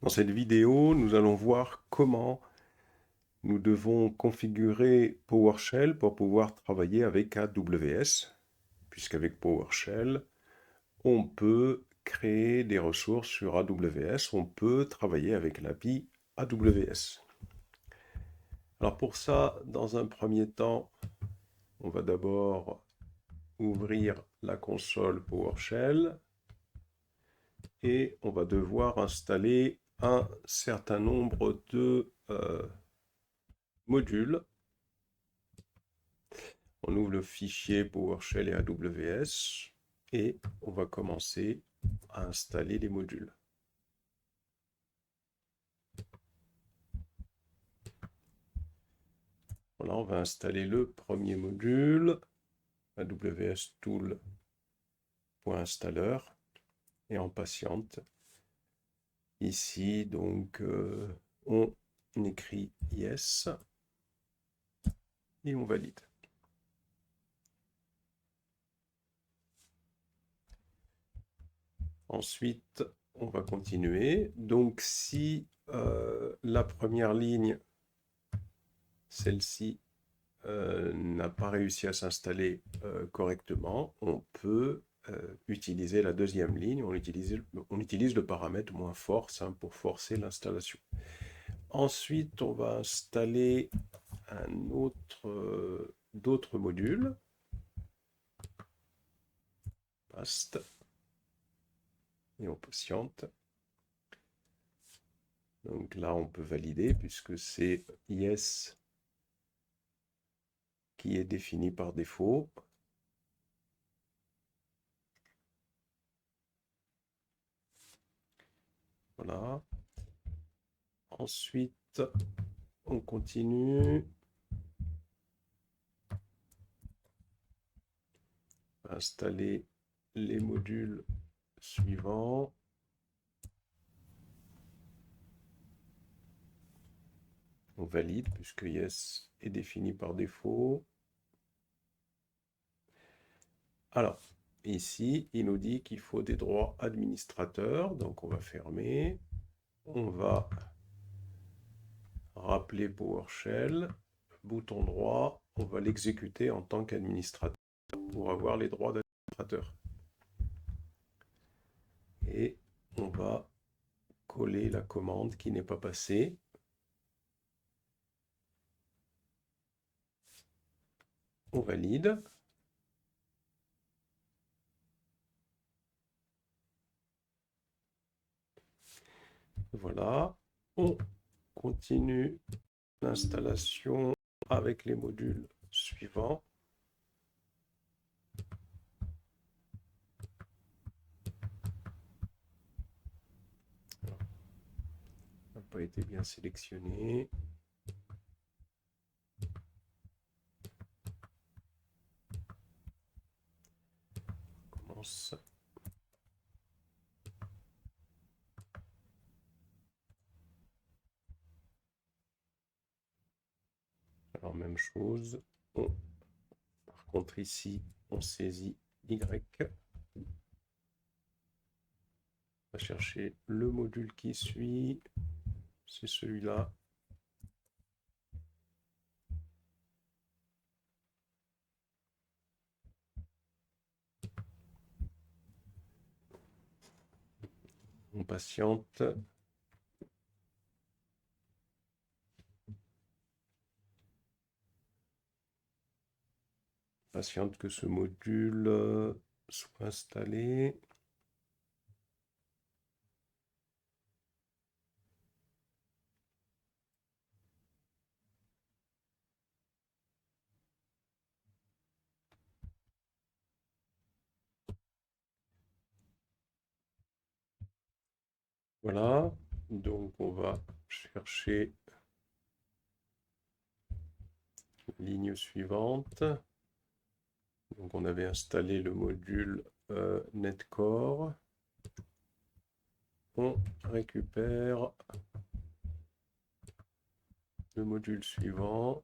Dans cette vidéo, nous allons voir comment nous devons configurer PowerShell pour pouvoir travailler avec AWS, puisqu'avec PowerShell, on peut créer des ressources sur AWS, on peut travailler avec l'API AWS. Alors pour ça, dans un premier temps, on va d'abord ouvrir la console PowerShell et on va devoir installer un certain nombre de modules. On ouvre le fichier PowerShell et AWS et on va commencer à installer les modules. Voilà, on va installer le premier module, AWS Tool.installer, et en patiente. Ici, donc, on écrit Yes et on valide. Ensuite, on va continuer. Donc, si la première ligne, celle-ci, n'a pas réussi à s'installer correctement, on peut utiliser la deuxième ligne. On utilise le paramètre -force pour forcer l'installation. Ensuite, on va installer d'autres modules. Paste. Et on patiente. Donc là, on peut valider puisque c'est Yes qui est défini par défaut. Voilà. Ensuite, on continue. Installer les modules suivants. On valide puisque Yes est défini par défaut. Alors, ici, il nous dit qu'il faut des droits administrateurs. Donc, on va fermer. On va rappeler PowerShell. Bouton droit. On va l'exécuter en tant qu'administrateur pour avoir les droits d'administrateur. Et on va coller la commande qui n'est pas passée. On valide. Voilà. On continue l'installation avec les modules suivants. Ça n'a pas été bien sélectionné. On commence. Alors, même chose. Par contre, ici, on saisit Y. On va chercher le module qui suit. C'est celui-là. On patiente. Patiente que ce module soit installé. Voilà. Donc, on va chercher la ligne suivante. Donc, on avait installé le module Netcore. On récupère le module suivant.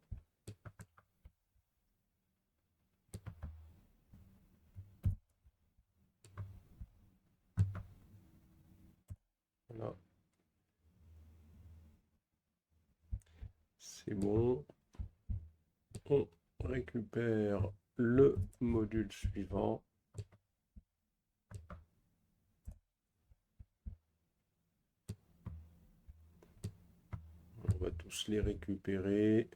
Voilà. C'est bon. On récupère le module suivant. On va tous les récupérer.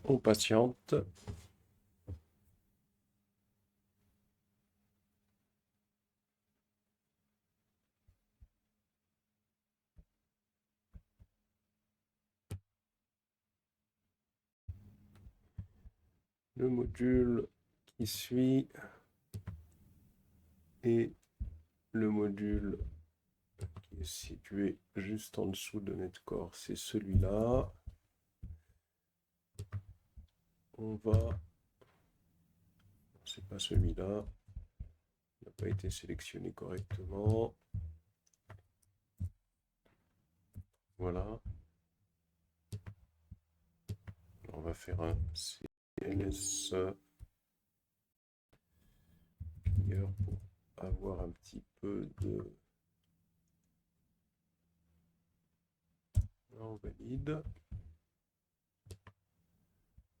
On patiente. Le module qui suit et le module qui est situé juste en dessous de Netcore, c'est celui-là. On va... C'est pas celui-là. Il n'a pas été sélectionné correctement. Voilà. On va faire un CLS clear pour avoir un petit peu de... On valide.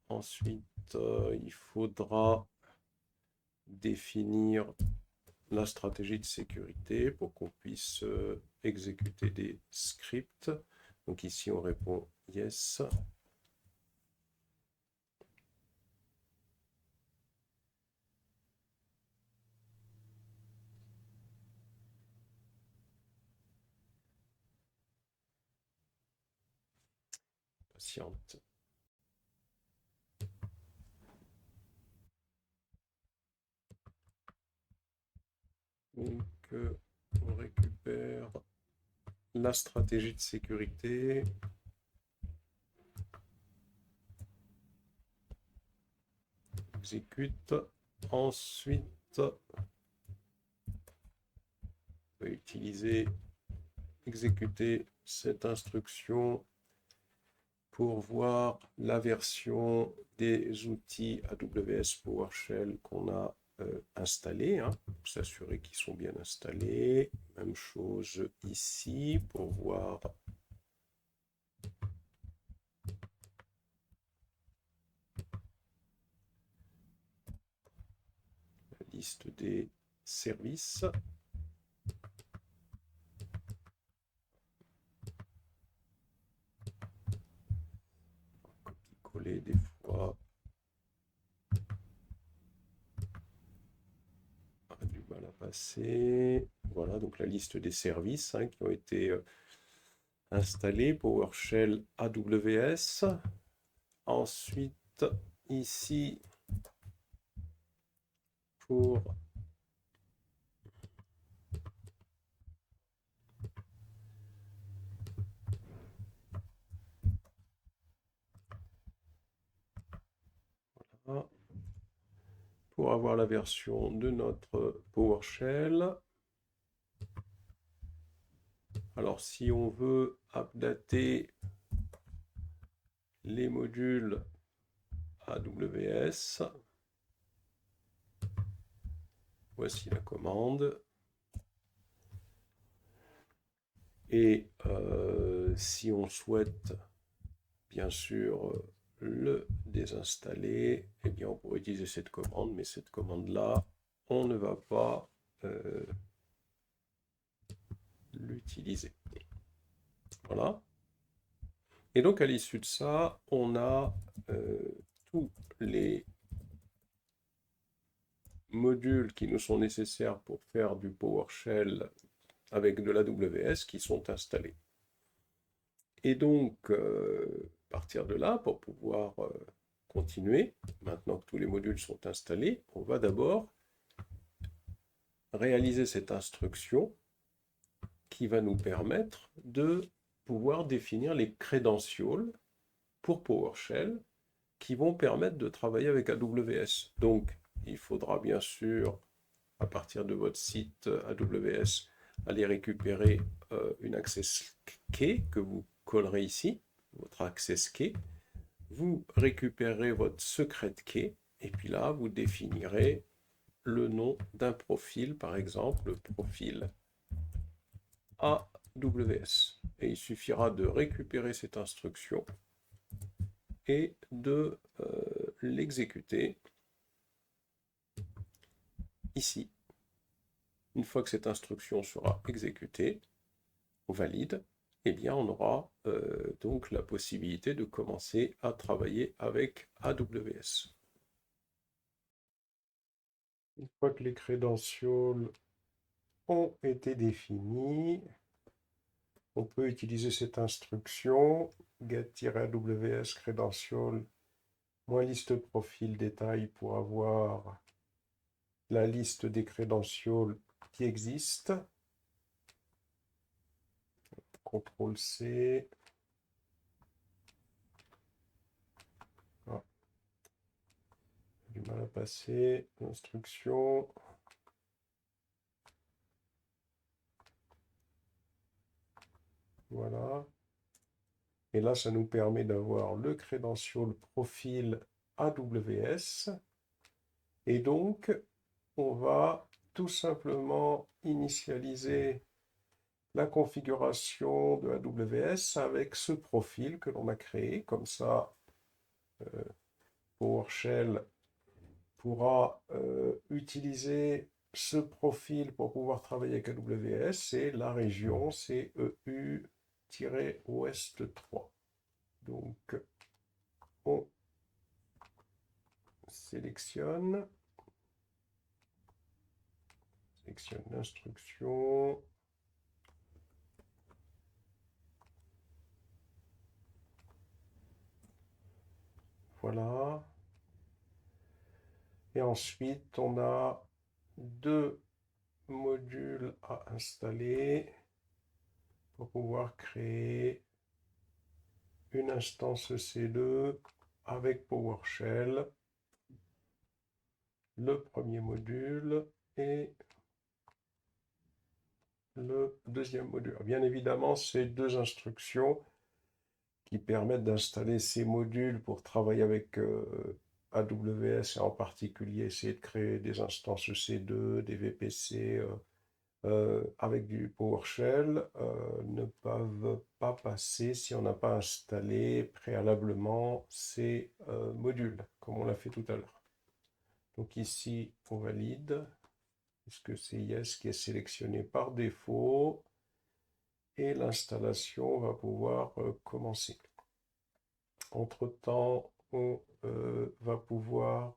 Ensuite, il faudra définir la stratégie de sécurité pour qu'on puisse exécuter des scripts. Donc ici, on répond yes. Patiente. Donc, on récupère la stratégie de sécurité. Exécute. Ensuite, on va utiliser, exécuter cette instruction pour voir la version des outils AWS PowerShell qu'on a installés, pour s'assurer qu'ils sont bien installés. Même chose ici pour voir la liste des services. Copier-coller des fois a du mal à passer. Voilà, donc la liste des services qui ont été installés, PowerShell AWS. Ensuite, ici, pour pour avoir la version de notre PowerShell. Alors, si on veut updater les modules AWS, voici la commande. Et si on souhaite, bien sûr, le désinstaller, eh bien, on pourrait utiliser cette commande, mais cette commande-là, on ne va pas l'utiliser. Voilà. Et donc, à l'issue de ça, on a tous les modules qui nous sont nécessaires pour faire du PowerShell avec de l'AWS qui sont installés. Et donc, à partir de là, pour pouvoir continuer, maintenant que tous les modules sont installés, on va d'abord réaliser cette instruction qui va nous permettre de pouvoir définir les credentials pour PowerShell qui vont permettre de travailler avec AWS. Donc, il faudra bien sûr, à partir de votre site AWS, aller récupérer une access key que vous collerez ici, votre access key. Vous récupérez votre secret key et puis là, vous définirez le nom d'un profil, par exemple, le profil AWS. Et il suffira de récupérer cette instruction et de l'exécuter ici. Une fois que cette instruction sera exécutée, valide, eh bien on aura donc la possibilité de commencer à travailler avec AWS. Une fois que les credentials ont été définis, on peut utiliser cette instruction get-aws credential -liste profil détail pour avoir la liste des credentials qui existent. CTRL-C. Ah, du mal à passer. Instruction. Voilà. Et là, ça nous permet d'avoir le credential profil AWS. Et donc, on va tout simplement initialiser la configuration de AWS avec ce profil que l'on a créé. Comme ça, PowerShell pourra utiliser ce profil pour pouvoir travailler avec AWS et la région, c'est EU-Ouest 3. Donc, on sélectionne l'instruction. Voilà. Et ensuite, on a deux modules à installer pour pouvoir créer une instance EC2 avec PowerShell. Le premier module et le deuxième module. Bien évidemment, ces deux instructions qui permettent d'installer ces modules pour travailler avec AWS et en particulier essayer de créer des instances EC2, des VPC avec du PowerShell ne peuvent pas passer si on n'a pas installé préalablement ces modules, comme on l'a fait tout à l'heure. Donc ici, on valide, puisque c'est Yes qui est sélectionné par défaut, et l'installation va pouvoir commencer. Entre-temps, on va pouvoir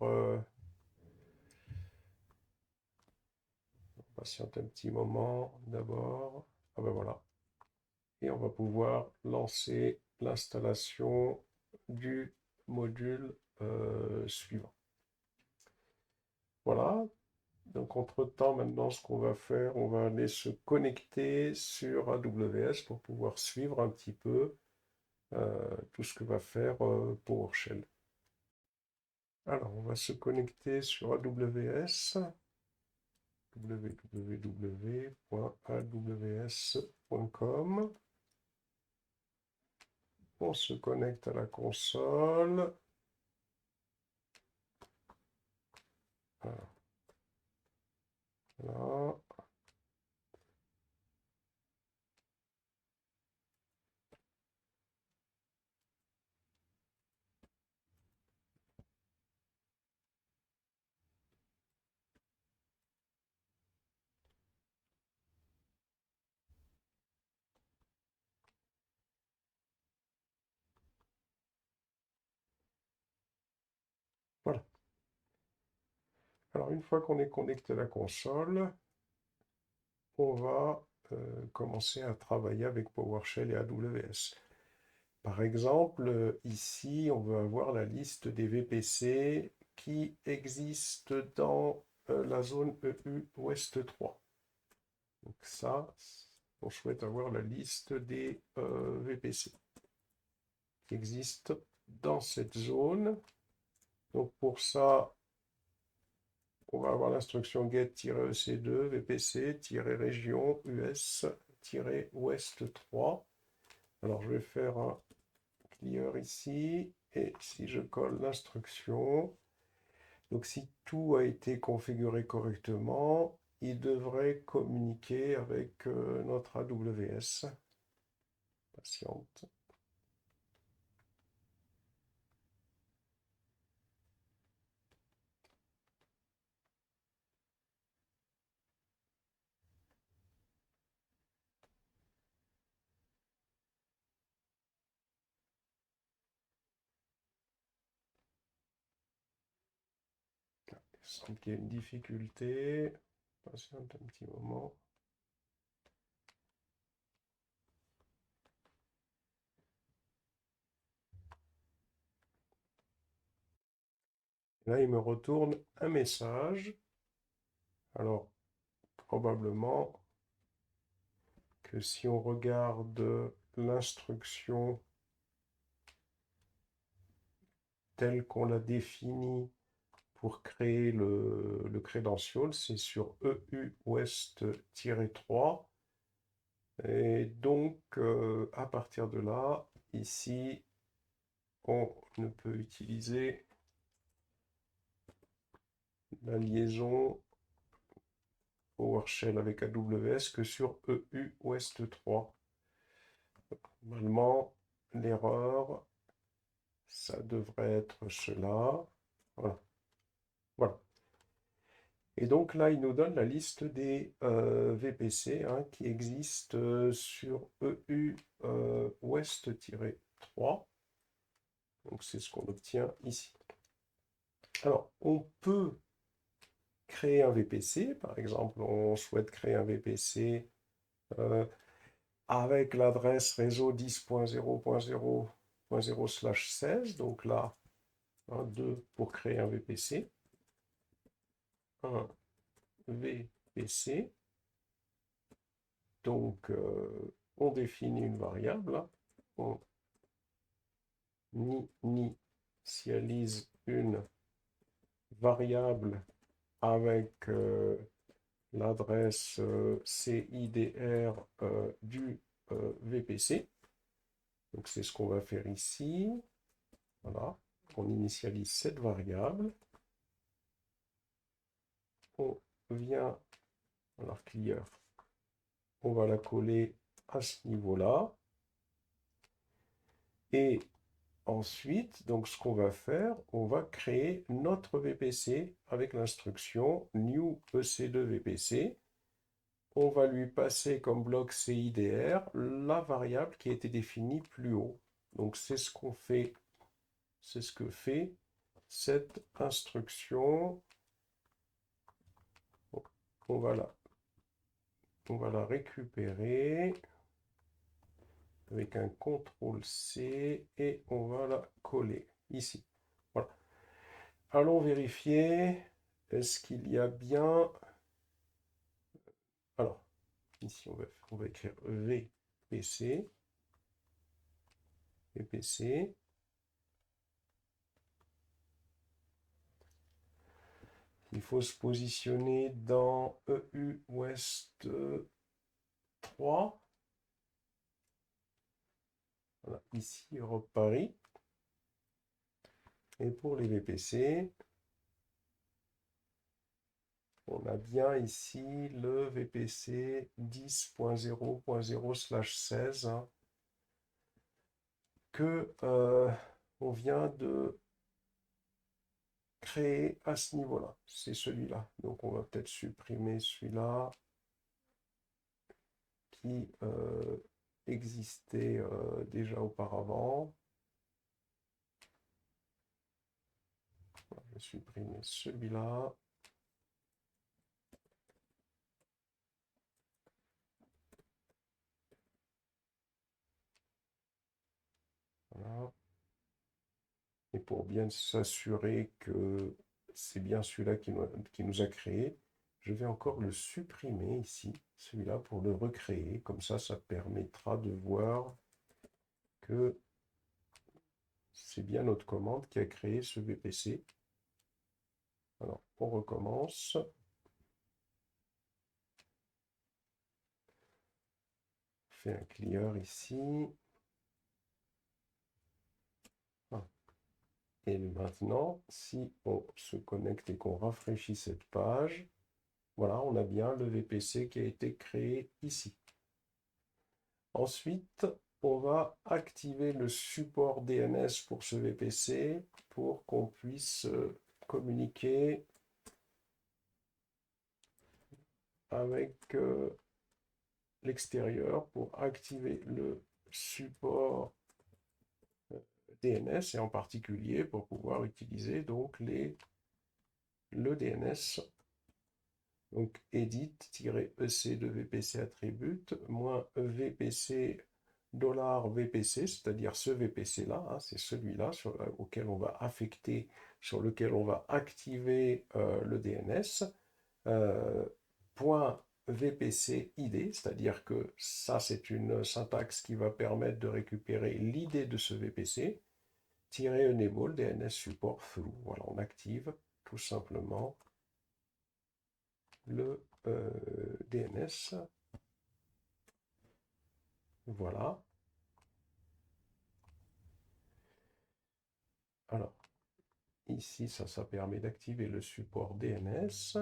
patienter un petit moment d'abord. Ah ben voilà. Et on va pouvoir lancer l'installation du module suivant. Voilà. Donc entre-temps, maintenant, ce qu'on va faire, on va aller se connecter sur AWS pour pouvoir suivre un petit peu tout ce que va faire PowerShell. Alors, on va se connecter sur AWS, www.aws.com. On se connecte à la console. Voilà. Voilà. Alors, une fois qu'on est connecté à la console, on va commencer à travailler avec PowerShell et AWS. Par exemple, ici, on veut avoir la liste des VPC qui existent dans la zone EU Ouest 3. Donc ça, on souhaite avoir la liste des VPC qui existent dans cette zone. Donc pour ça, on va avoir l'instruction get-ec2 vpc-région us-ouest 3. Alors je vais faire un clear ici et si je colle l'instruction, donc si tout a été configuré correctement, il devrait communiquer avec notre AWS. Patiente. Il semble qu'il y a une difficulté. Patiente un petit moment. Là, il me retourne un message. Alors, probablement que si on regarde l'instruction telle qu'on l'a définie pour créer le credential, c'est sur EU West-3. Et donc, à partir de là, ici, on ne peut utiliser la liaison PowerShell avec AWS que sur EU West 3. Normalement, l'erreur, ça devrait être cela. Voilà. Voilà. Et donc là, il nous donne la liste des VPC qui existent sur EU West-3. Donc c'est ce qu'on obtient ici. Alors, on peut créer un VPC. Par exemple, on souhaite créer un VPC avec l'adresse réseau 10.0.0.0/16. Donc là, 2 pour créer un VPC. Un VPC. Donc, on définit une variable. On initialise une variable avec l'adresse CIDR du VPC. Donc c'est ce qu'on va faire ici. Voilà, on initialise cette variable. On vient, alors clear, on va la coller à ce niveau-là. Et ensuite, donc ce qu'on va faire, on va créer notre VPC avec l'instruction new EC2VPC. On va lui passer comme bloc CIDR la variable qui a été définie plus haut. Donc c'est ce qu'on fait, c'est ce que fait cette instruction. On va la récupérer avec un CTRL-C et on va la coller ici. Voilà. Allons vérifier, est-ce qu'il y a bien... Alors, ici on va écrire VPC. VPC. Il faut se positionner dans EU West 3. Voilà, ici Europe Paris. Et pour les VPC, on a bien ici le VPC 10.0.0/16 que on vient de créer à ce niveau-là. C'est celui-là. Donc on va peut-être supprimer celui-là qui existait déjà auparavant. Je vais supprimer celui-là. Voilà. Et pour bien s'assurer que c'est bien celui-là qui nous a créé, je vais encore le supprimer ici, celui-là, pour le recréer. Comme ça permettra de voir que c'est bien notre commande qui a créé ce VPC. Alors, on recommence. On fait un clear ici. Ah. Et maintenant, si on se connecte et qu'on rafraîchit cette page, voilà, on a bien le VPC qui a été créé ici. Ensuite, on va activer le support DNS pour ce VPC pour qu'on puisse communiquer avec l'extérieur pour activer le support DNS et en particulier pour pouvoir utiliser donc le DNS. Donc edit-ec de VPC attribute moins VPC $VPC, c'est-à-dire ce VPC là, hein, c'est celui-là auquel on va affecter, sur lequel on va activer le DNS. Point VPC ID, c'est-à-dire que ça c'est une syntaxe qui va permettre de récupérer l'ID de ce VPC, enable DNS support through. Voilà, on active tout simplement le DNS. Voilà. Alors, ici, ça permet d'activer le support DNS.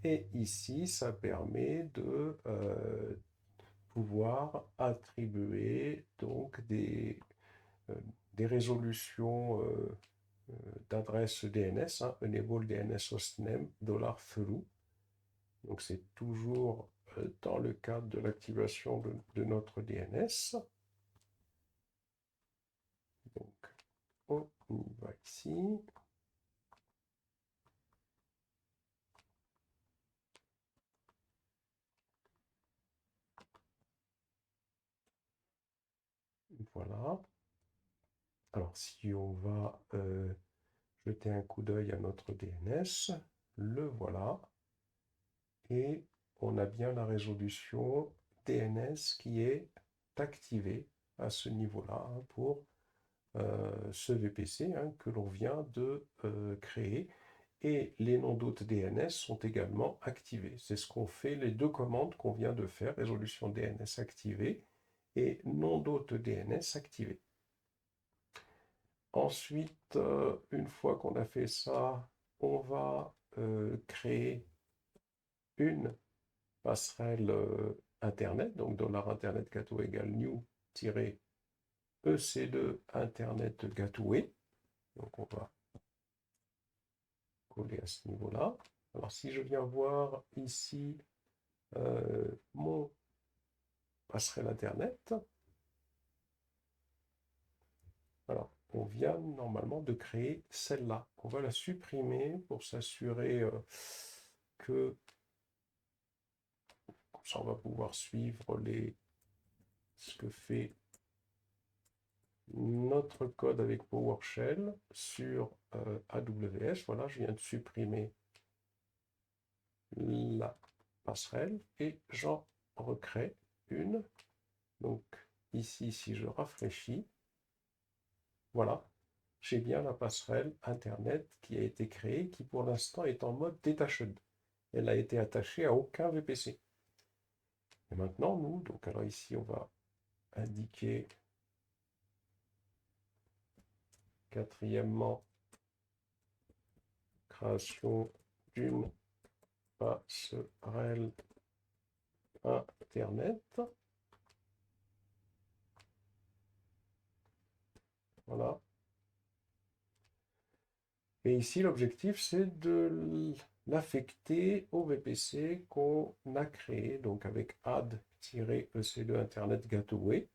Et ici, ça permet de pouvoir attribuer donc des résolutions d'adresse DNS, hein, enable DNS hostname $through. Donc c'est toujours dans le cadre de l'activation de notre DNS. Donc on y va ici. Voilà. Alors si on va jeter un coup d'œil à notre DNS, le voilà. Et on a bien la résolution DNS qui est activée à ce niveau-là, hein, pour ce VPC, hein, que l'on vient de créer. Et les noms d'hôtes DNS sont également activés. C'est ce qu'on fait, les deux commandes qu'on vient de faire, résolution DNS activée et nom d'hôte DNS activé. Ensuite, une fois qu'on a fait ça, on va créer une passerelle Internet, donc $Internet Gateway égale new-ec2 Internet Gateway. Donc on va coller à ce niveau-là. Alors si je viens voir ici mon passerelle Internet, alors on vient normalement de créer celle-là. On va la supprimer pour s'assurer que comme ça on va pouvoir suivre ce que fait notre code avec PowerShell sur AWS. Voilà, je viens de supprimer la passerelle et j'en recrée une. Donc ici, si je rafraîchis, voilà, j'ai bien la passerelle Internet qui a été créée, qui pour l'instant est en mode detached. Elle a été attachée à aucun VPC. Et maintenant, nous, donc alors ici, on va indiquer quatrièmement création d'une passerelle Internet. Voilà. Et ici, l'objectif, c'est de l'affecter au VPC qu'on a créé, donc avec add-ec2 Internet Gateway,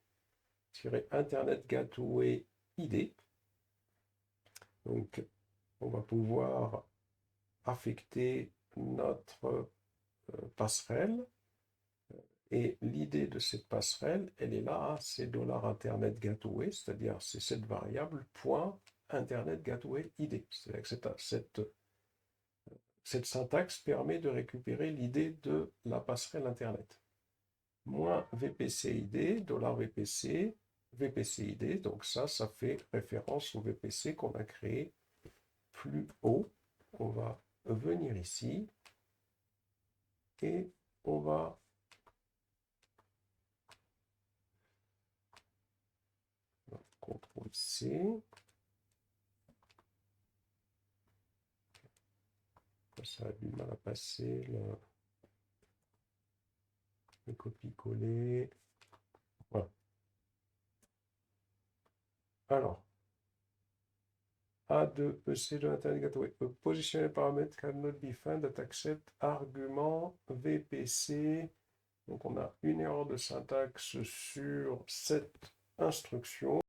Internet Gateway ID. Donc, on va pouvoir affecter notre passerelle. Et l'idée de cette passerelle, elle est là, hein, c'est $Internet Gateway, c'est-à-dire c'est cette variable point Internet Gateway ID. C'est-à-dire que cette syntaxe permet de récupérer l'idée de la passerelle Internet. Moins VPC-ID, $VPC, VPC-ID, donc ça fait référence au VPC qu'on a créé plus haut. On va venir ici et on va CTRL-C. ça a du mal à passer, le copier-coller. Voilà. Alors, A2EC de l'Internet Gateway. A positional parameter cannot be found that accept argument VPC. Donc, on a une erreur de syntaxe sur cette instruction.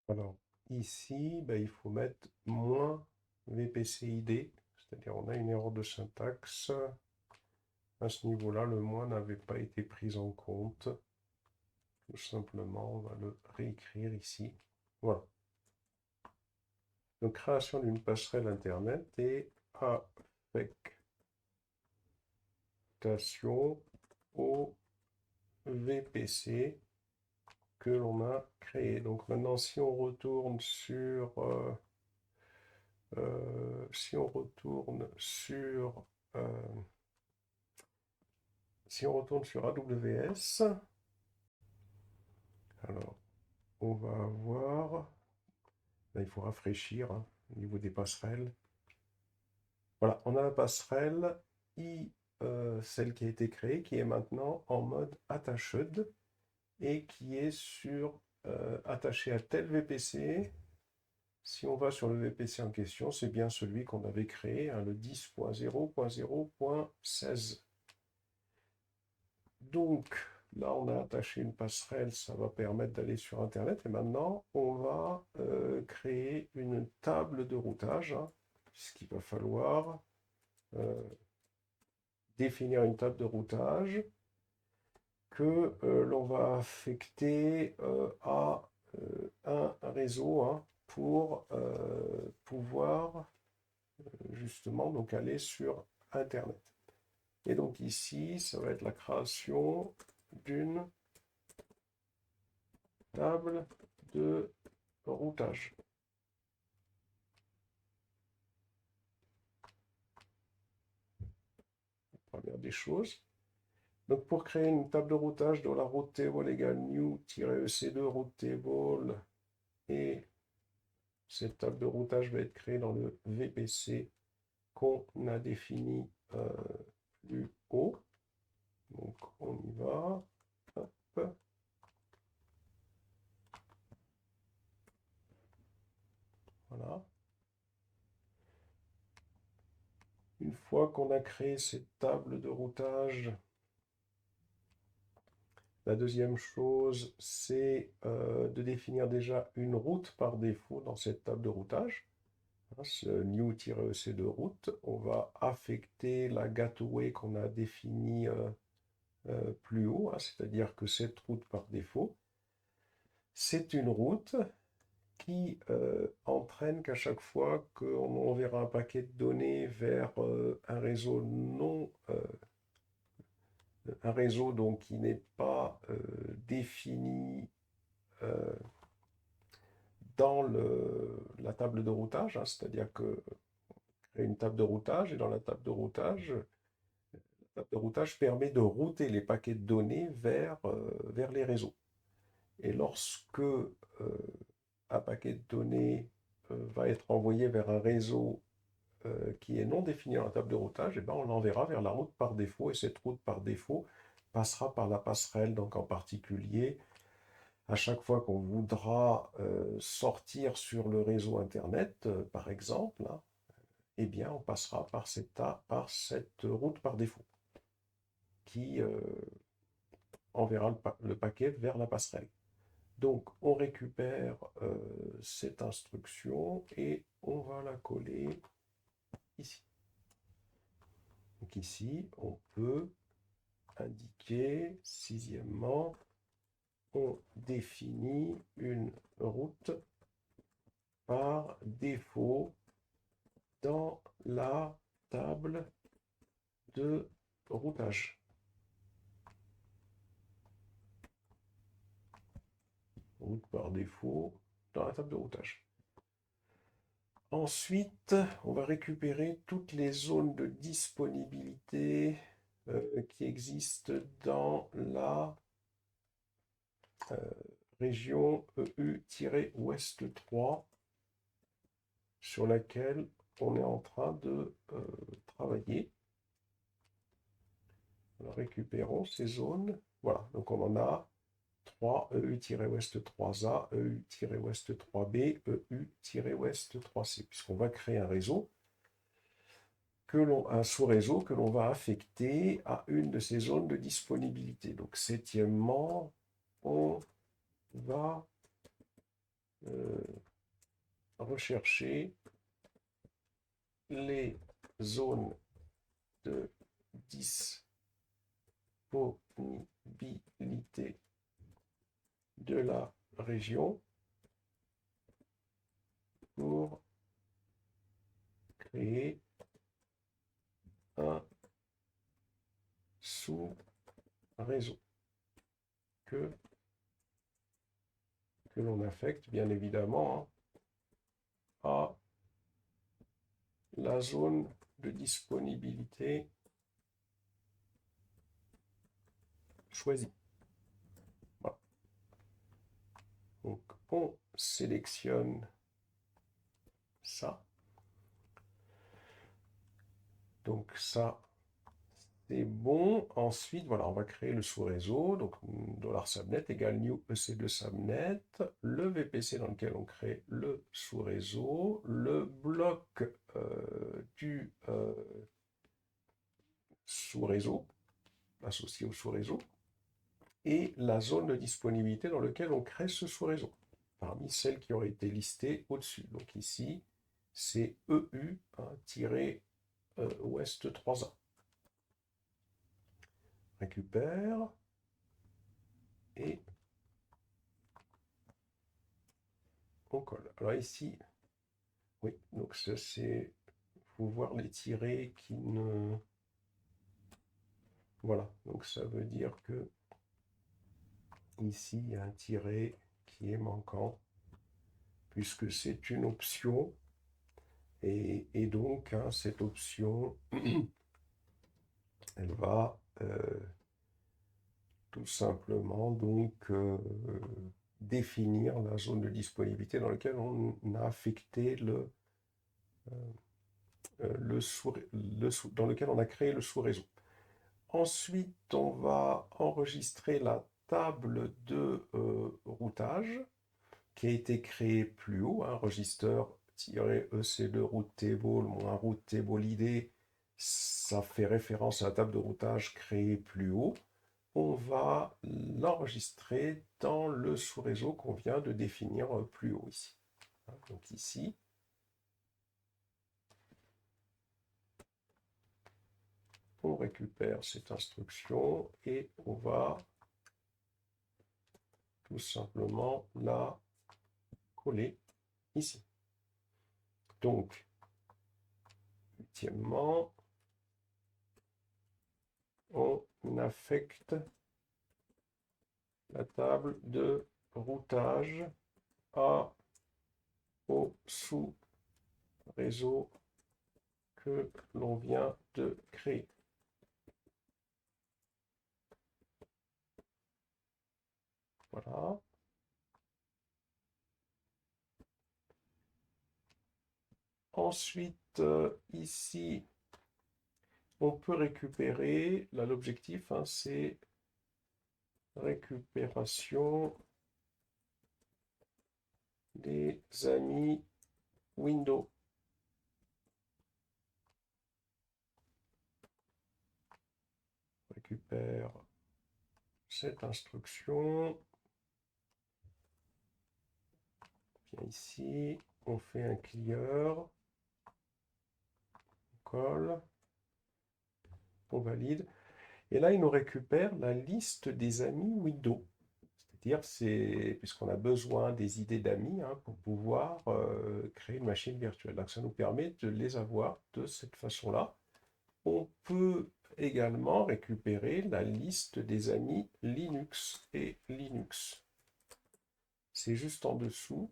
Alors, ici, il faut mettre moins VPCID, c'est-à-dire on a une erreur de syntaxe. À ce niveau-là, le moins n'avait pas été pris en compte. Tout simplement, on va le réécrire ici. Voilà. Donc, création d'une passerelle Internet et affectation au VPC que l'on a créé. Donc maintenant, si on retourne sur si on retourne sur AWS, alors on va avoir, là, il faut rafraîchir au niveau des passerelles. Voilà, on a la passerelle celle qui a été créée, qui est maintenant en mode attached et qui est attaché à tel VPC. Si on va sur le VPC en question, c'est bien celui qu'on avait créé, le 10.0.0.16. Donc, là, on a attaché une passerelle, ça va permettre d'aller sur Internet. Et maintenant, on va créer une table de routage, puisqu'il va falloir définir une table de routage que l'on va affecter à un réseau pour pouvoir justement donc aller sur Internet. Et donc ici, ça va être la création d'une table de routage. Première des choses. Donc pour créer une table de routage dans la route table égale new-ec2 route table et cette table de routage va être créée dans le VPC qu'on a défini plus haut. Donc on y va. Hop. Voilà. Une fois qu'on a créé cette table de routage, la deuxième chose, c'est de définir déjà une route par défaut dans cette table de routage. Ce new-ec2 route, on va affecter la gateway qu'on a définie plus haut, c'est-à-dire que cette route par défaut, c'est une route qui entraîne qu'à chaque fois qu'on enverra un paquet de données vers un réseau un réseau donc qui n'est pas défini dans la table de routage, c'est-à-dire que créer une table de routage et dans la table de routage, la table de routage permet de router les paquets de données vers les réseaux. Et lorsque un paquet de données va être envoyé vers un réseau qui est non défini dans la table de routage, on l'enverra vers la route par défaut, et cette route par défaut passera par la passerelle. Donc en particulier, à chaque fois qu'on voudra sortir sur le réseau Internet, par exemple, on passera par cette route par défaut qui enverra le paquet vers la passerelle. Donc on récupère cette instruction et on va la coller ici. Donc ici, on peut indiquer, sixièmement, on définit une route par défaut dans la table de routage. Route par défaut dans la table de routage. Ensuite, on va récupérer toutes les zones de disponibilité qui existent dans la région EU-Ouest 3 sur laquelle on est en train de travailler. Alors, récupérons ces zones. Voilà, donc on en a 3, EU-Ouest 3A, EU-Ouest 3B, EU-Ouest 3C, puisqu'on va créer un réseau, un sous-réseau que l'on va affecter à une de ces zones de disponibilité. Donc, septièmement, on va rechercher les zones de disponibilité de la région pour créer un sous-réseau que l'on affecte bien évidemment à la zone de disponibilité choisie. Voilà. Donc on sélectionne ça. Donc ça, c'est bon. Ensuite, voilà, on va créer le sous-réseau. Donc $subnet égale new EC2 subnet, le VPC dans lequel on crée le sous-réseau, le bloc du sous-réseau, associé au sous-réseau, et la zone de disponibilité dans laquelle on crée ce sous-réseau, parmi celles qui auraient été listées au-dessus. Donc ici, c'est EU-Ouest 3A. Récupère, et on colle. Alors ici, oui, donc ça c'est, il faut voir les tirets qui ne... Voilà, donc ça veut dire que ici, il y a un tiret qui est manquant, puisque c'est une option, et donc hein, cette option, elle va tout simplement donc définir la zone de disponibilité dans laquelle on a affecté dans lequel on a créé le sous-réseau. Ensuite, on va enregistrer la table de routage qui a été créée plus haut, hein, register-ec2 route table moins route table ID, ça fait référence à la table de routage créée plus haut. On va l'enregistrer dans le sous-réseau qu'on vient de définir plus haut ici. Donc ici, on récupère cette instruction et on va tout simplement la coller ici. Donc, huitièmement, on affecte la table de routage au sous-réseau que l'on vient de créer. Voilà. Ensuite, ici, on peut récupérer, là l'objectif, hein, c'est récupération des amis Windows. Récupère cette instruction. Viens ici, on fait un clear, on colle, on valide. Et là, il nous récupère la liste des amis Windows. C'est-à-dire, puisqu'on a besoin des idées d'amis hein, pour pouvoir créer une machine virtuelle. Donc ça nous permet de les avoir de cette façon-là. On peut également récupérer la liste des amis Linux et Linux. C'est juste en dessous,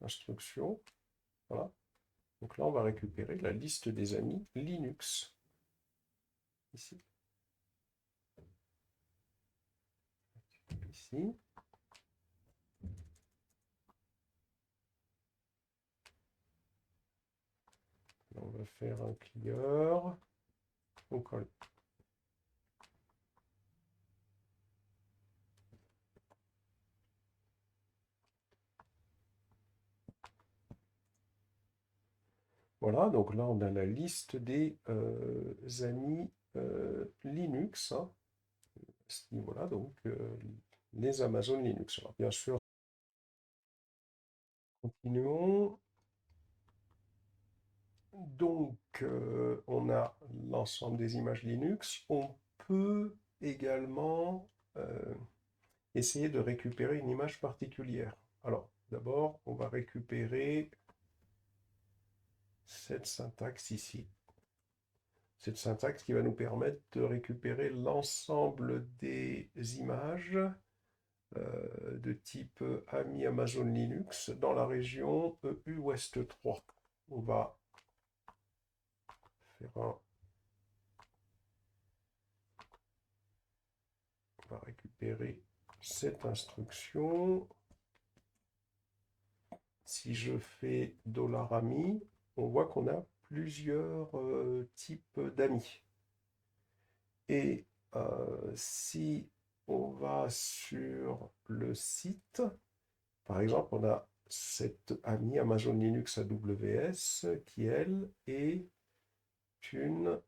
instruction. Voilà. Donc là, on va récupérer la liste des amis Linux. Ici. Ici. On va faire un clear. On colle. Voilà, donc là on a la liste des amis Linux, hein, à ce niveau-là, donc les Amazon Linux. Alors bien sûr, continuons. Donc on a l'ensemble des images Linux. On peut également essayer de récupérer une image particulière. Alors d'abord, on va récupérer cette syntaxe ici. Cette syntaxe qui va nous permettre de récupérer l'ensemble des images de type AMI Amazon Linux dans la région EU West 3. On va faire un... On va récupérer cette instruction. Si je fais $AMI, on voit qu'on a plusieurs types d'amis. Et si on va sur le site, par exemple, on a cette amie Amazon Linux AWS qui, elle, est une...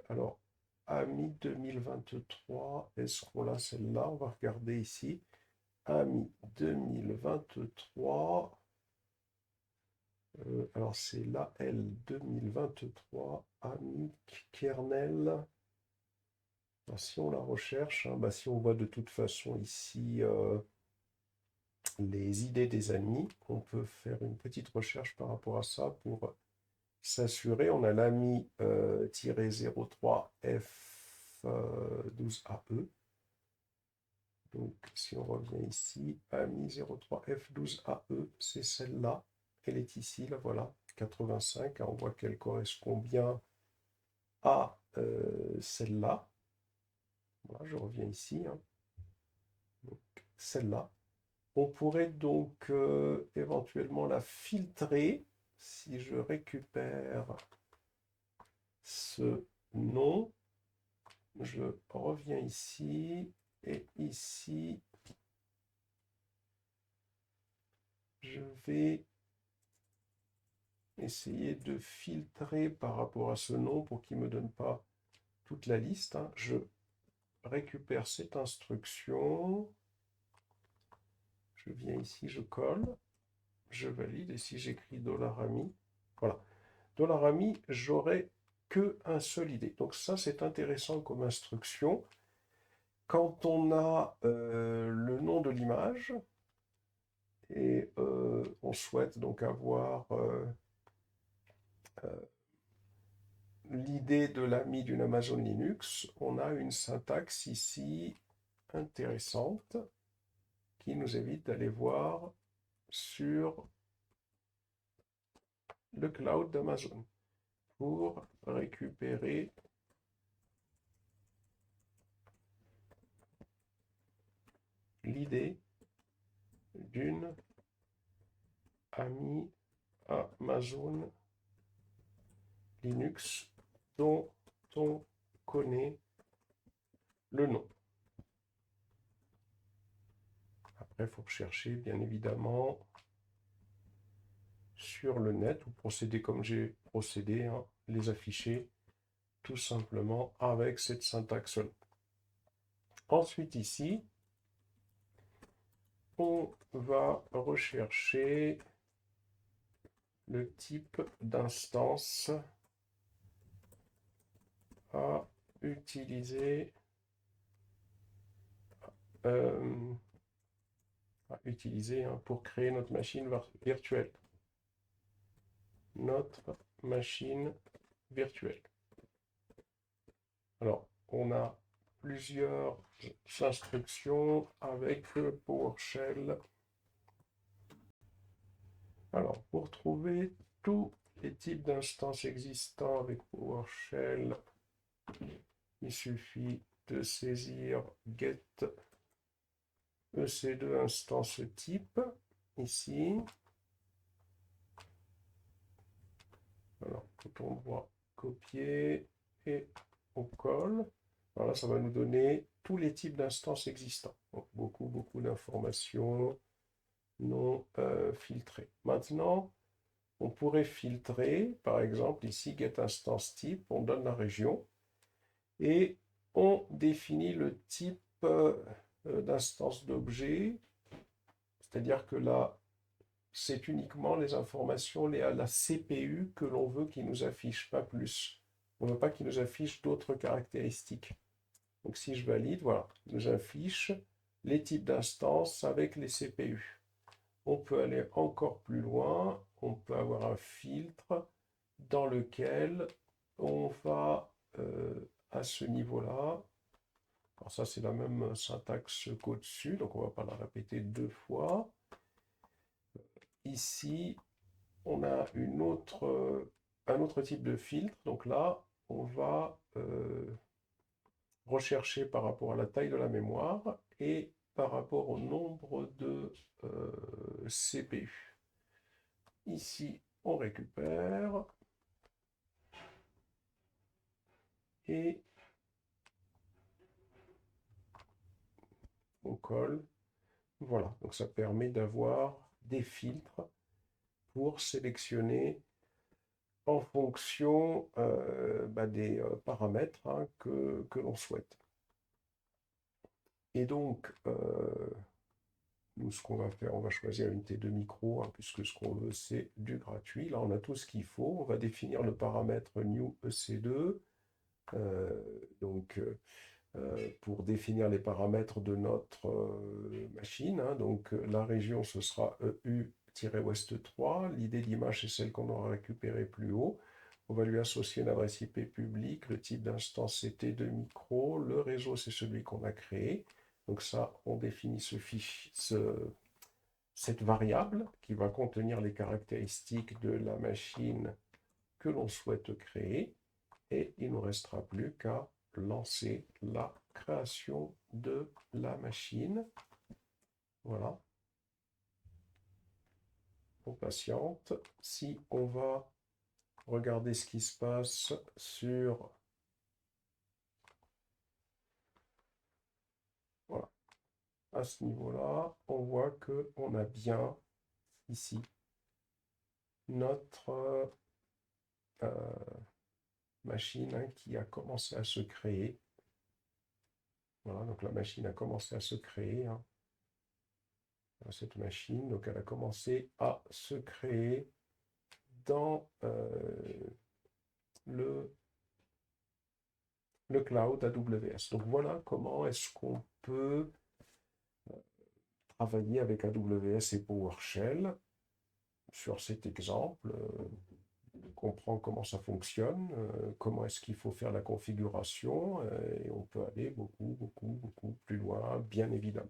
alors, AMI 2023, est-ce qu'on l'a celle-là? On va regarder ici. AMI 2023. Alors, c'est l'AL 2023, AMI kernel. Alors, si on la recherche, hein, bah, si on voit de toute façon ici les idées des amis, on peut faire une petite recherche par rapport à ça pour s'assurer. On a l'ami 03F12AE. Donc, si on revient ici, AMI 03F12AE, c'est celle-là. Elle est ici, là, voilà, 85. On voit qu'elle correspond bien à celle-là. Voilà, je reviens ici. Hein. Celle-là. On pourrait donc éventuellement la filtrer. Si je récupère ce nom, je reviens ici et ici, je vais essayer de filtrer par rapport à ce nom pour qu'il ne me donne pas toute la liste. Hein. Je récupère cette instruction, je viens ici, je colle, je valide et si j'écris $AMI, voilà. $AMI, j'aurai qu'un seul ID. Donc ça, c'est intéressant comme instruction. Quand on a le nom de l'image et on souhaite donc avoir l'idée de l'ami d'une Amazon Linux, on a une syntaxe ici intéressante qui nous évite d'aller voir sur le cloud d'Amazon pour récupérer l'idée d'une amie Amazon Linux dont on connaît le nom. Après, il faut rechercher, bien évidemment, sur le net ou procéder comme j'ai procédé, hein, les afficher tout simplement avec cette syntaxe-là. Ensuite, ici, on va rechercher le type d'instance à utiliser, hein, pour créer notre machine virtuelle. Notre machine virtuelle. Alors, on a plusieurs instructions avec PowerShell. Alors, pour trouver tous les types d'instances existants avec PowerShell, il suffit de saisir get EC2 instance type, ici. Alors, bouton droit, copier, et on colle. Voilà, ça va nous donner tous les types d'instances existants. Donc, beaucoup d'informations non filtrées. Maintenant, on pourrait filtrer, par exemple, ici, get instance type, on donne la région, et on définit le type d'instance d'objet, c'est-à-dire que là, c'est uniquement les informations liées à la CPU que l'on veut qu'il nous affiche, pas plus. On ne veut pas qu'il nous affiche d'autres caractéristiques. Donc si je valide, voilà, il nous affiche les types d'instances avec les CPU. On peut aller encore plus loin, on peut avoir un filtre dans lequel on va à ce niveau-là. Alors ça c'est la même syntaxe qu'au-dessus, donc on ne va pas la répéter deux fois. Ici, on a un autre type de filtre. Donc là, on va rechercher par rapport à la taille de la mémoire et par rapport au nombre de CPU. Ici, on récupère et on colle. Voilà, donc ça permet d'avoir des filtres pour sélectionner en fonction des paramètres que l'on souhaite. Et donc, nous, ce qu'on va faire, on va choisir une T2 micro, hein, puisque ce qu'on veut, c'est du gratuit. Là, on a tout ce qu'il faut. On va définir le paramètre new EC2. Donc, pour définir les paramètres de notre machine. Hein. Donc, la région, ce sera EU-West3. L'idée d'image, c'est celle qu'on aura récupérée plus haut. On va lui associer une adresse IP publique. Le type d'instance, c'est T2 micro. Le réseau, c'est celui qu'on a créé. Donc ça, on définit cette variable qui va contenir les caractéristiques de la machine que l'on souhaite créer. Et il ne nous restera plus qu'à lancer la création de la machine. Voilà. On patiente. Si on va regarder ce qui se passe sur... Voilà. À ce niveau-là, on voit qu'on a bien ici notre machine, hein, qui a commencé à se créer. Voilà, donc la machine a commencé à se créer, hein, cette machine. Donc elle a commencé à se créer dans le cloud AWS. Donc voilà comment est-ce qu'on peut travailler avec AWS et PowerShell. Sur cet exemple, on comprend comment ça fonctionne, comment est-ce qu'il faut faire la configuration, et on peut aller beaucoup plus loin, bien évidemment.